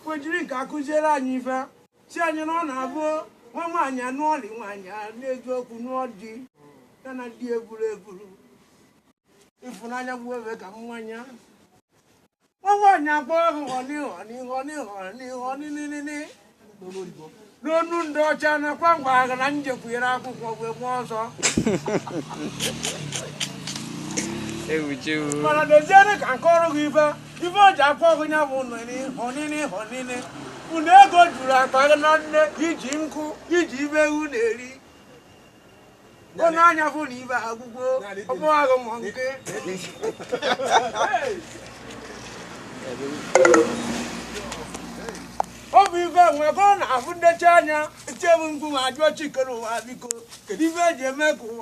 Wejiri ka akụziere anyị ife si anyị na ọ na-abụ nwa nwaanyị anụọlị nwaanyị n'eziokwu nụọ di ya na di eburu eburu ịfụnanya bụ ebe ka mmanya nwa nwaanyị akpọ họnị n'onu ndị ọcha nakwa ngwa agha na njekwunyere akwụkwọ wee mụọ ọzọ mana doziere ka nke ọrụ gị ife o ji akpọ ọgụ ya bụ họnịnị unu ego juru akpa gị na nne iji nkụ iji ibe ewu na-eri onye anya bụ na ibe agwụgwọ ọbụghị mọ nke ọ bụ ife nwere ka ọ na-afụ ndecha anya echebu mkpu ma ajụọ chikere ụwa biko kedu ife eji eme ka ụwa